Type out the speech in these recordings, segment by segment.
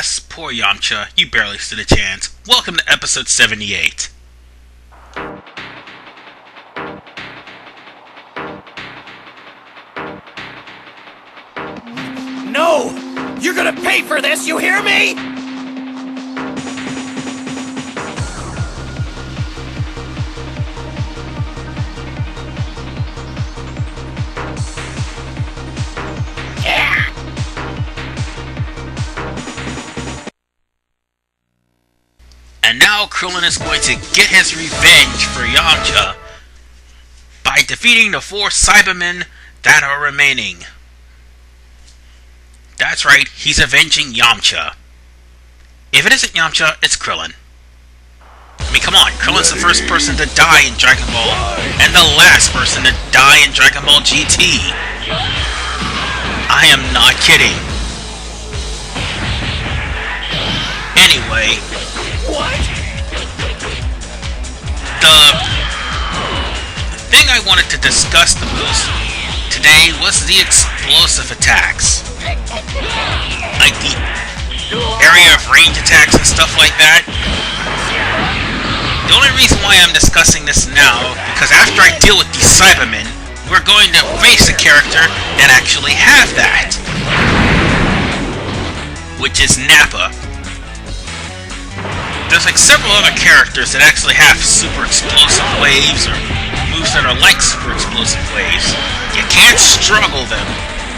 Alas, poor Yamcha, you barely stood a chance. Welcome to episode 78. No! You're gonna pay for this, you hear me? And now Krillin is going to get his revenge for Yamcha by defeating the 4 Cybermen that are remaining. That's right, he's avenging Yamcha. If it isn't Yamcha, it's Krillin. I mean, come on, Krillin's the first person to die in Dragon Ball, and the last person to die in Dragon Ball GT. I am not kidding. Anyway, the thing I wanted to discuss the most today was the explosive attacks. Like the area of range attacks and stuff like that. The only reason why I'm discussing this now, because after I deal with these Cybermen, we're going to face a character that actually have that. Which is Nappa. There's like several other characters that actually have super explosive waves or moves that are like super explosive waves. You can't struggle them,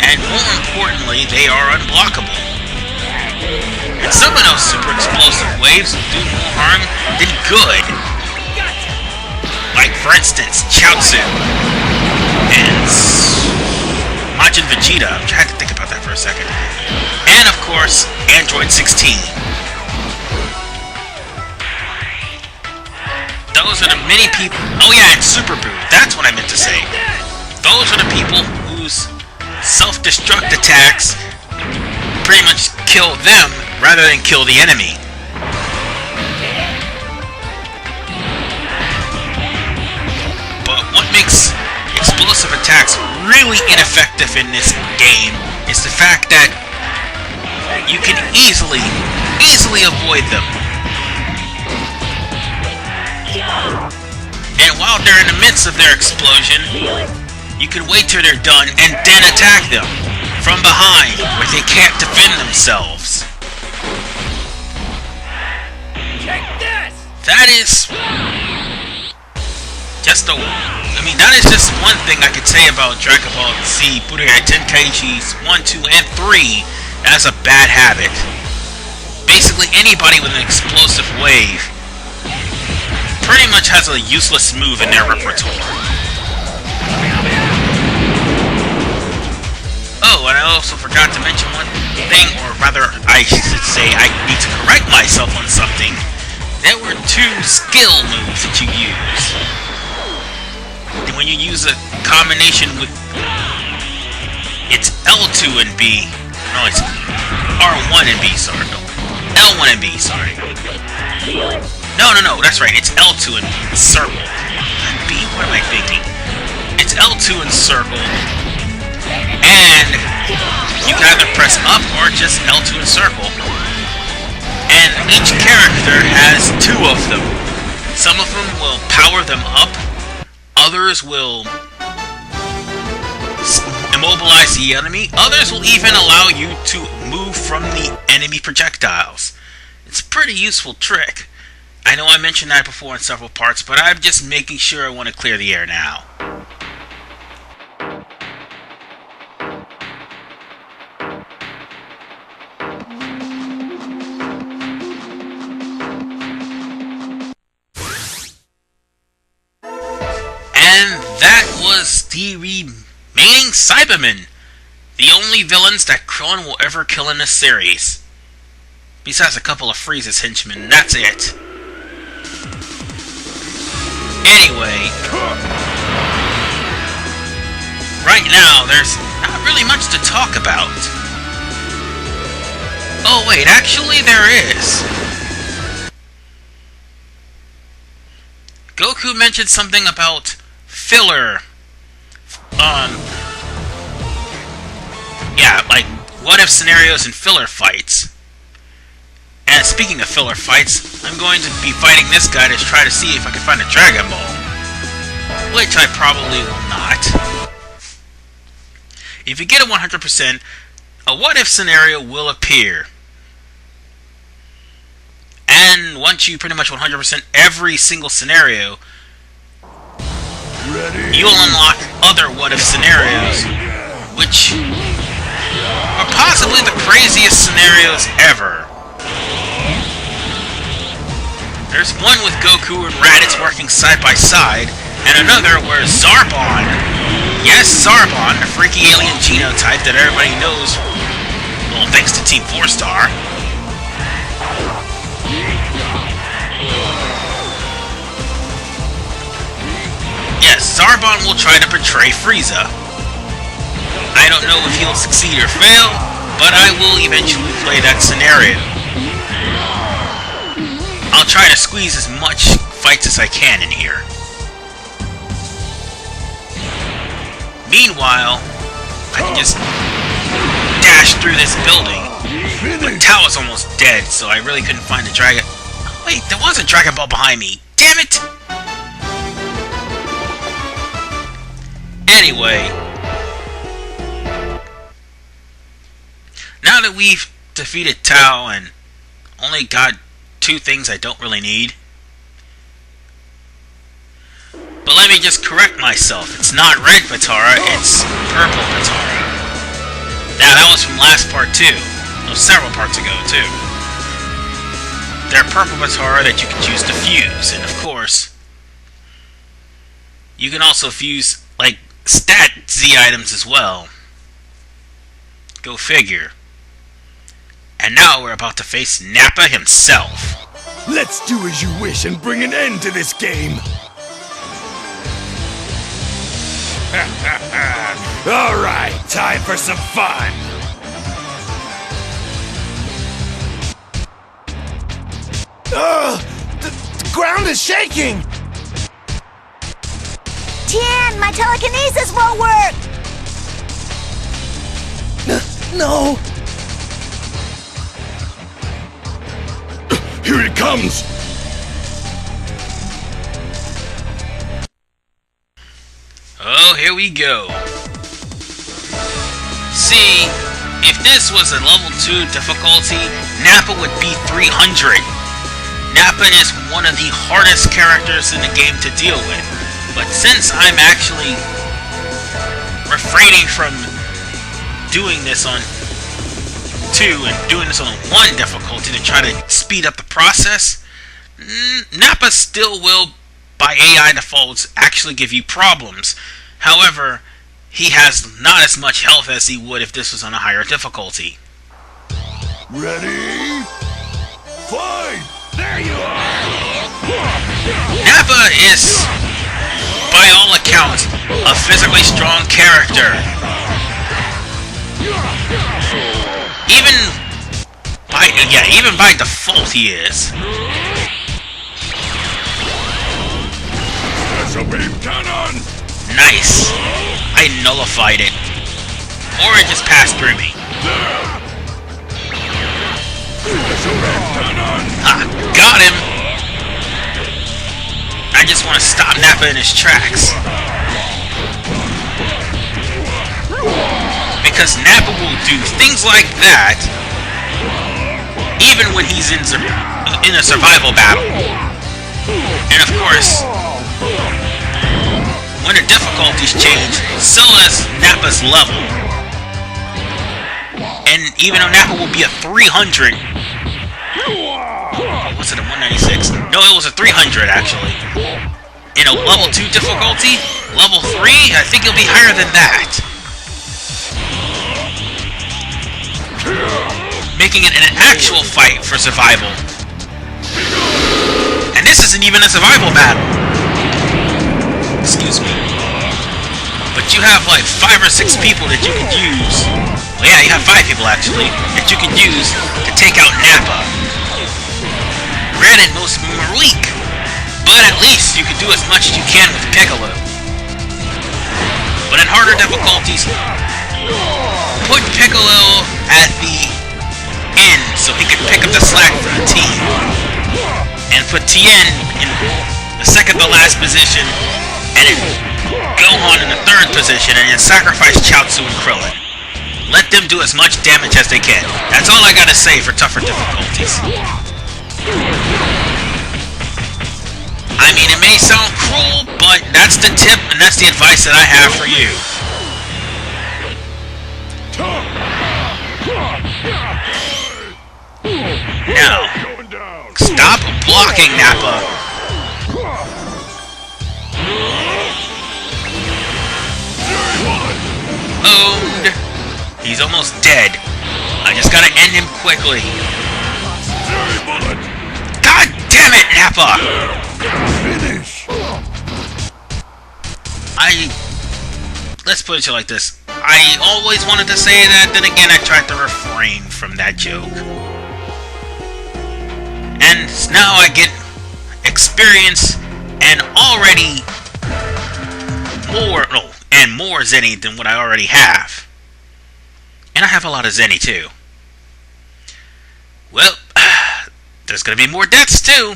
and more importantly, they are unblockable. And some of those super explosive waves do more harm than good. Like for instance, Chiaotzu and Majin Vegeta. I had to think about that for a second. And of course, Android 16. Those are the many people... Oh yeah, and Super Boo. That's what I meant to say. Those are the people whose self-destruct attacks pretty much kill them rather than kill the enemy. But what makes explosive attacks really ineffective in this game is the fact that you can easily avoid them. And while they're in the midst of their explosion, you can wait till they're done and then attack them from behind where they can't defend themselves. Check this! That is just that is just one thing I could say about Dragon Ball Z Budokai Tenkaichis 1, 2, and 3 as a bad habit. Basically anybody with an explosive wave pretty much has a useless move in their repertoire. Oh, and I also forgot to mention one thing, or rather, I should say I need to correct myself on something. There were 2 skill moves that you use. And when you use a combination with... It's L2 and B. No, it's R1 and B, sorry. No, L1 and B, sorry. No, that's right, it's L2 and circle. B, what am I thinking? It's L2 and circle, and you can either press up or just L2 and circle. And each character has 2 of them. Some of them will power them up, others will immobilize the enemy, others will even allow you to move from the enemy projectiles. It's a pretty useful trick. I know I mentioned that before in several parts, but I'm just making sure I want to clear the air now. And that was the remaining Cybermen, the only villains that Krillin will ever kill in this series. Besides a couple of Frieza's henchmen, that's it. Anyway, right now there's not really much to talk about. Oh wait, actually there is. Goku mentioned something about filler. Yeah, like what if scenarios and filler fights. And speaking of filler fights, I'm going to be fighting this guy to try to see if I can find a Dragon Ball. Which I probably will not. If you get a 100%, a what-if scenario will appear. And once you pretty much 100% every single scenario, you'll unlock other what-if scenarios, which are possibly the craziest scenarios ever. There's one with Goku and Raditz working side by side, and another where Zarbon, yes, Zarbon, a freaky alien genotype that everybody knows, well, thanks to Team 4-Star, yes, Zarbon will try to betray Frieza. I don't know if he'll succeed or fail, but I will eventually play that scenario. I'll try to squeeze as much fights as I can in here. Meanwhile, I can just dash through this building. But Tao is almost dead, so I really couldn't find a dragon. Oh, wait, there was a Dragon Ball behind me. Damn it! Anyway, now that we've defeated Tao and only got 2 things I don't really need. But let me just correct myself. It's not red Patara, it's purple Patara. Now that was from last part too. No, several parts ago too. They're purple Patara that you can choose to fuse, and of course, you can also fuse like stat Z items as well. Go figure. And now we're about to face Nappa himself. Let's do as you wish and bring an end to this game. Alright, time for some fun. The ground is shaking. Tien, my telekinesis won't work! No. Here it comes! Oh, here we go. See, if this was a level 2 difficulty, Nappa would be 300. Nappa is one of the hardest characters in the game to deal with. But since I'm actually refraining from doing this on 2 and doing this on 1 difficulty to try to speed up the process, Nappa still will, by AI defaults, actually give you problems. However, he has not as much health as he would if this was on a higher difficulty. Ready? Fight! There you are! Nappa is, by all accounts, a physically strong character. Even by default he is. Special beam cannon! Nice. I nullified it. Or it just passed through me. Special beam cannon! Ah, got him! I just want to stop Nappa in his tracks. Because Nappa will do things like that even when he's in a survival battle. And of course, when the difficulties change, so does Nappa's level. And even though Nappa will be a 300, was it a 196? No, it was a 300 actually. In a level 2 difficulty, level 3, I think he'll be higher than that. Making it an actual fight for survival. And this isn't even a survival battle. Excuse me. But you have like 5 or 6 people that you can use. Well, yeah, you have 5 people actually that you can use to take out Nappa. Granted, most of them are weak, but at least you can do as much as you can with Piccolo. But in harder difficulties, put Piccolo at the end so he can pick up the slack for the team and put Tien in the second to last position and then Gohan in the third position and then sacrifice Chiaotzu and Krillin. Let them do as much damage as they can. That's all I gotta say for tougher difficulties. I mean, it may sound cruel, but that's the tip and that's the advice that I have for you. Now, stop blocking, Nappa. Owned. He's almost dead. I just gotta end him quickly. God damn it, Nappa! Finish. Let's put it like this. I always wanted to say that, then again I tried to refrain from that joke. And now I get experience and already more Zenny than what I already have. And I have a lot of Zenny too. Well, there's gonna be more deaths too.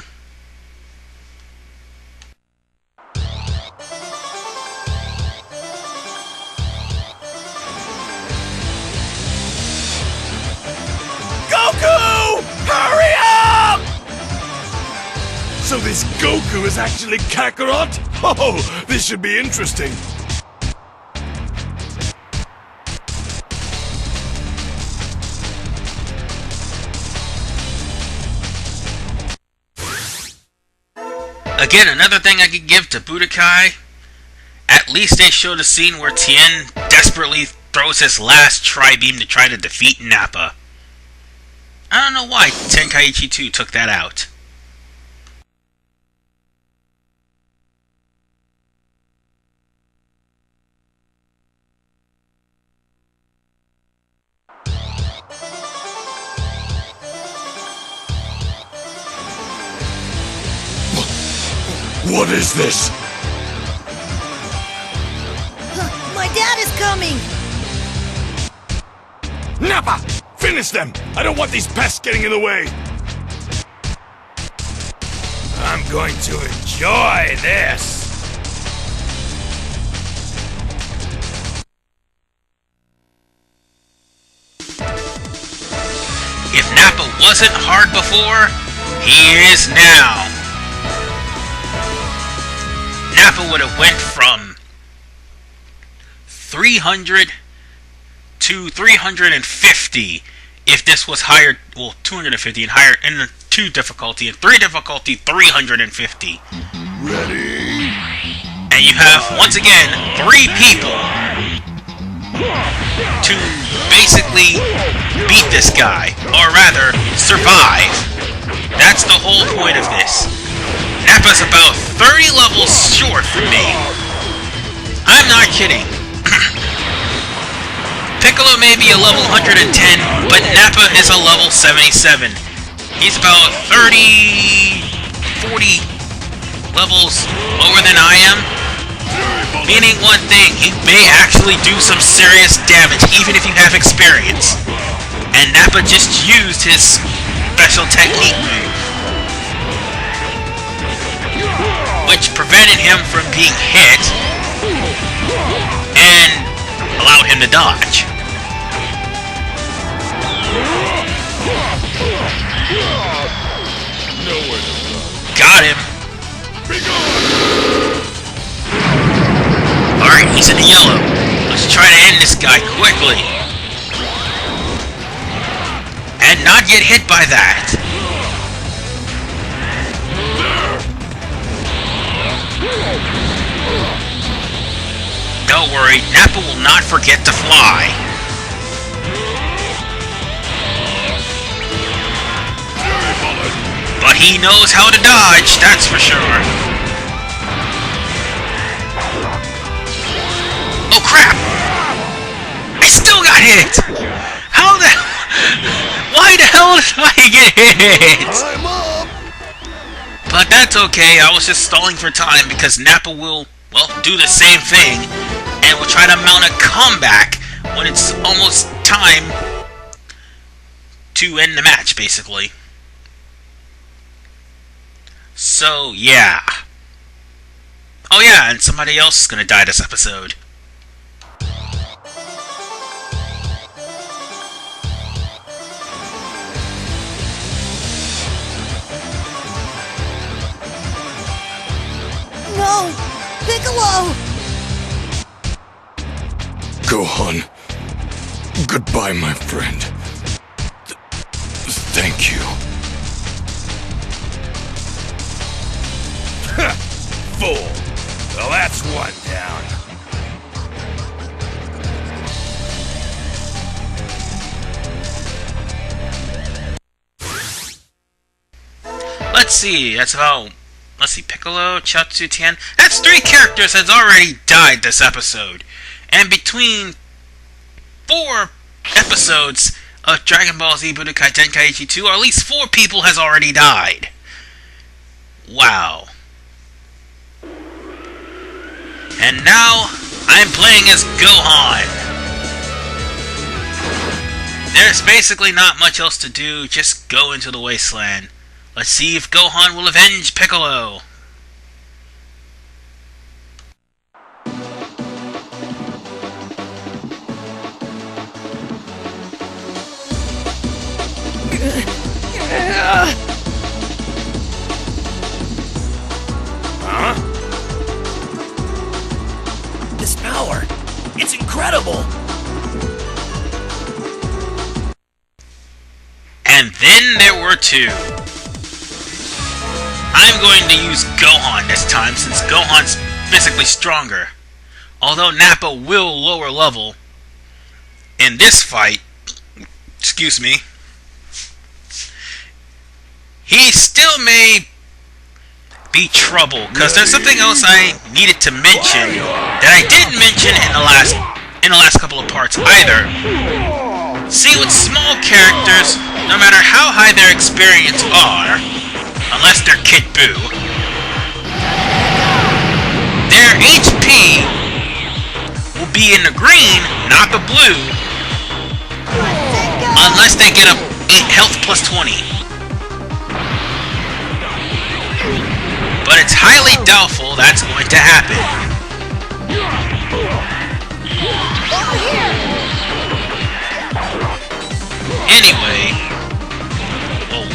Goku! Hurry up! So this Goku is actually Kakarot? Oh, this should be interesting. Again, another thing I could give to Budokai, at least they showed a scene where Tien desperately throws his last Tri-Beam to try to defeat Nappa. I don't know why Tenkaichi 2 took that out. What is this? My dad is coming! Nappa! Finish them! I don't want these pests getting in the way! I'm going to enjoy this! If Nappa wasn't hard before, he is now. Nappa would have went from 300 to 350 if this was higher, well, 250 and higher in the 2 difficulty, and 3 difficulty, 350. Ready? And you have, once again, 3 people to basically beat this guy, or rather, survive. That's the whole point of this. Nappa's about 30 levels short from me. I'm not kidding. Piccolo may be a level 110, but Nappa is a level 77. He's about 30, 40 levels lower than I am. Meaning one thing, he may actually do some serious damage, even if you have experience. And Nappa just used his special technique move, which prevented him from being hit and allowed him to dodge. Got him. Alright, he's in the yellow. Let's try to end this guy quickly. And not get hit by that. Don't worry, Nappa will not forget to fly. But he knows how to dodge, that's for sure. Oh crap! I still got hit! How the... Why the hell did I get hit? I'm up! But that's okay, I was just stalling for time because Nappa will, well, do the same thing and will try to mount a comeback when it's almost time to end the match, basically. So, yeah. Oh yeah, and somebody else is gonna die this episode. No! Piccolo! Gohan. Goodbye, my friend. Thank you. Fool! Well, that's one down. Let's see, that's about... Let's see, Piccolo, Chiaotzu, Tien... That's 3 characters that's already died this episode. And between 4 episodes of Dragon Ball Z Budokai Tenkaichi 2, at least 4 people has already died. Wow. And now, I'm playing as Gohan. There's basically not much else to do, just go into the wasteland. Let's see if Gohan will avenge Piccolo. Huh? This power, it's incredible! And then there were 2. I'm going to use Gohan this time since Gohan's physically stronger. Although Nappa will lower level in this fight, excuse me, he still may be trouble, because there's something else I needed to mention that I didn't mention in the last couple of parts either. See, with small characters, no matter how high their experience are, unless they're Kid Buu, their HP will be in the green, not the blue, unless they get a health plus 20. But it's highly doubtful that's going to happen. Anyway,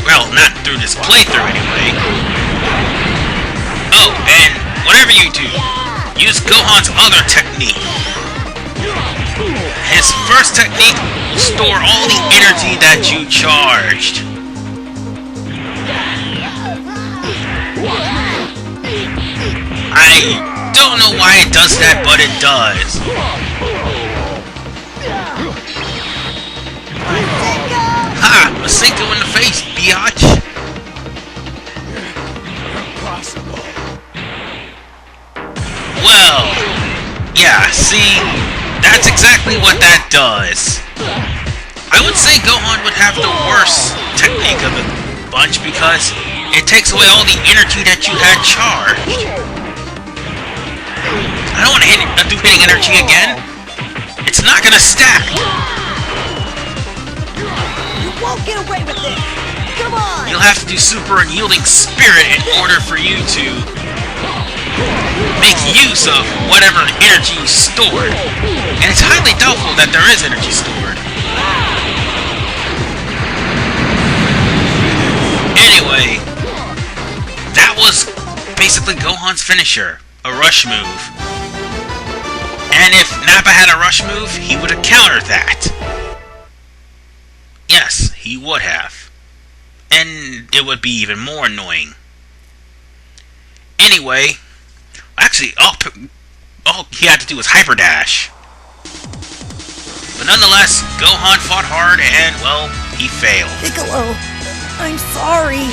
well, not through this playthrough anyway. Oh, and whatever you do, use Gohan's other technique. His first technique will store all the energy that you charged. I don't know why it does that, but it does. Ha! Masenko in the face, biatch! Impossible. Well, yeah, see, that's exactly what that does. I would say Gohan would have the worst technique of the bunch because it takes away all the energy that you had charged. I don't want to do hitting energy again. It's not gonna stack. You won't get away with this! Come on! You'll have to do super unyielding spirit in order for you to make use of whatever energy you stored. And it's highly doubtful that there is energy stored. Anyway, that was basically Gohan's finisher, a rush move. And if Nappa had a rush move, he would have countered that. Yes, he would have. And it would be even more annoying. Anyway, actually, all he had to do was hyper dash. But nonetheless, Gohan fought hard and, well, he failed. Piccolo, I'm sorry.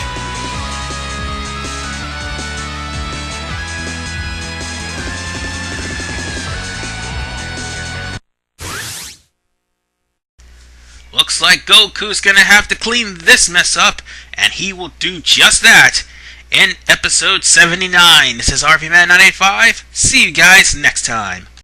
Looks like Goku's gonna have to clean this mess up, and he will do just that in episode 79. This is RVMan 985. See you guys next time.